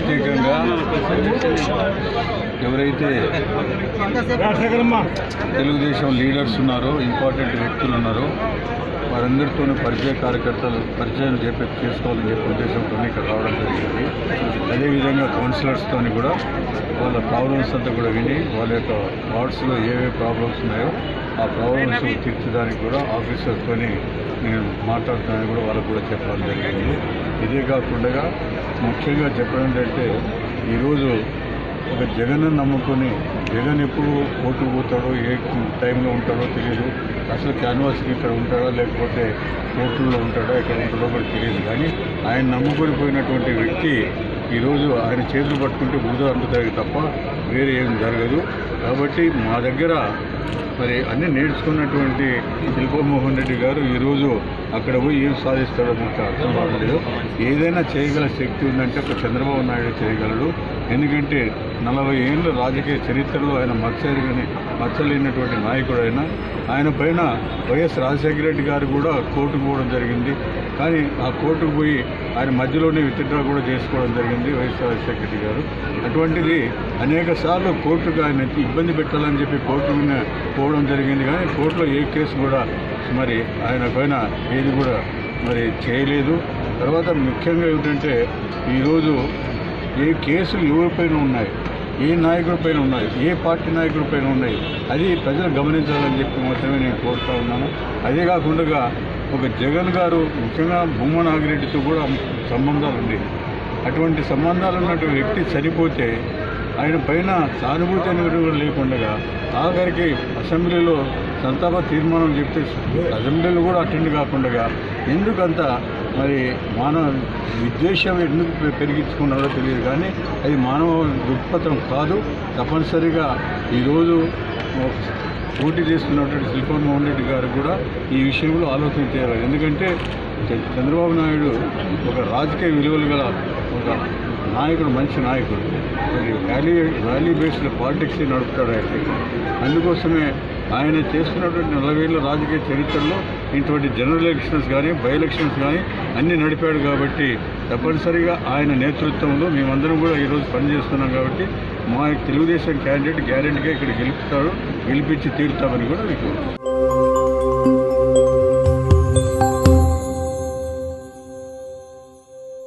ప్రత్యేకంగా ఎవరైతే తెలుగుదేశం లీడర్స్ ఉన్నారో, ఇంపార్టెంట్ వ్యక్తులు ఉన్నారో వారందరితో పరిచయ కార్యకర్తలు పరిచయం చేసుకోవాలని చెప్పే ఉద్దేశంతో ఇక్కడ రావడం జరిగింది. అదేవిధంగా కౌన్సిలర్స్తో కూడా వాళ్ళ ప్రాబ్లమ్స్ అంతా కూడా విని వాళ్ళ యొక్క వార్డ్స్లో ఏవే ప్రాబ్లమ్స్ ఉన్నాయో ఆ ప్రాబ్లమ్స్ తీర్చడానికి కూడా ఆఫీసర్స్తో నేను మాట్లాడుతున్నానని కూడా వాళ్ళకు కూడా చెప్పడం జరిగింది. ఇదే కాకుండా ముఖ్యంగా చెప్పడం ఏంటంటే ఈరోజు ఒక జగన్ నమ్ముకొని జగన్ ఎప్పుడు కోర్టుకు పోతాడో, ఏ టైంలో ఉంటాడో తెలియదు. అసలు క్యాన్వాస్కి ఇక్కడ ఉంటాడో లేకపోతే కోర్టుల్లో ఉంటాడో ఎక్కడ ఉంటాడో కూడా తెలియదు. కానీ ఆయన నమ్ముకొని పోయినటువంటి వ్యక్తి ఈరోజు ఆయన చేతులు పట్టుకుంటే బురద అంటుతాయి తప్ప వేరే ఏం జరగదు. కాబట్టి మా దగ్గర మరి అన్నీ నేర్చుకున్నటువంటి శిల్పమోహన్ రెడ్డి గారు ఈరోజు అక్కడ పోయి ఏం సాధిస్తాడో మాకు అర్థం కావట్లేదు. ఏదైనా చేయగల శక్తి ఉందంటే ఒక చంద్రబాబు నాయుడు చేయగలడు. ఎందుకంటే 40 ఏళ్ళ రాజకీయ చరిత్రలో ఆయన మచ్చలేనటువంటి నాయకుడు ఆయన పైన వైఎస్ రాజశేఖర రెడ్డి గారు కూడా కోర్టుకు పోవడం జరిగింది. కానీ ఆ కోర్టుకు పోయి ఆయన మధ్యలోనే విత్డ్రా కూడా చేసుకోవడం జరిగింది వైఎస్ రాజశేఖర రెడ్డి గారు. అటువంటిది అనేక సార్లు కోర్టుకు ఆయన ఇబ్బంది పెట్టాలని చెప్పి కోర్టు మీద పోవడం జరిగింది. కానీ కోర్టులో ఏ కేసు కూడా మరి ఆయన పైన ఏది కూడా మరి చేయలేదు. తర్వాత ముఖ్యంగా ఏమిటంటే ఈరోజు ఏ కేసులు ఎవరిపైన ఉన్నాయి, ఏ నాయకుడి పైన ఉన్నాయి, ఏ పార్టీ నాయకుడి పైన ఉన్నాయి, అది ప్రజలు గమనించాలని చెప్పి మాత్రమే నేను కోరుతూ ఉన్నాను. అదే కాకుండా ఒక జగన్ గారు ముఖ్యంగా భూమా నాగిరెడ్డితో కూడా సంబంధాలు ఉండేవి. అటువంటి సంబంధాలు ఉన్నటువంటి వ్యక్తి చనిపోతే ఆయన పైన సానుభూతి అనేది కూడా లేకుండా ఆఖరికి అసెంబ్లీలో సంతాప తీర్మానం చెప్తే అసెంబ్లీలో కూడా అటెండ్ కాకుండా ఎందుకంత మరి మానవ విద్వేషం ఎందుకు పెరిగించుకున్నారో తెలియదు. కానీ అది మానవ దృక్పథం కాదు. తప్పనిసరిగా ఈరోజు పోటీ చేస్తున్నటువంటి శిల్పమోహన్ రెడ్డి గారు కూడా ఈ విషయంలో ఆలోచన చేయాలి. ఎందుకంటే చంద్రబాబు నాయుడు ఒక రాజకీయ విలువలు గల ఒక నాయకుడు, మంచి నాయకుడు. మరి వాల్యూ బేస్డ్ పాలిటిక్స్ నడుపుతాడు ఆయన. అందుకోసమే ఆయన చేస్తున్నటువంటి 40 ఏళ్ళ రాజకీయ చరిత్రలో ఇటువంటి జనరల్ ఎలక్షన్స్ కానీ బై ఎలక్షన్స్ కానీ అన్నీ నడిపాడు. కాబట్టి తప్పనిసరిగా ఆయన నేతృత్వంలో మేమందరం కూడా ఈరోజు పనిచేస్తున్నాం. కాబట్టి మా తెలుగుదేశం క్యాండిడేట్ గ్యారెంటీగా ఇక్కడ గెలిపించి తీరుతామని కూడా మీకు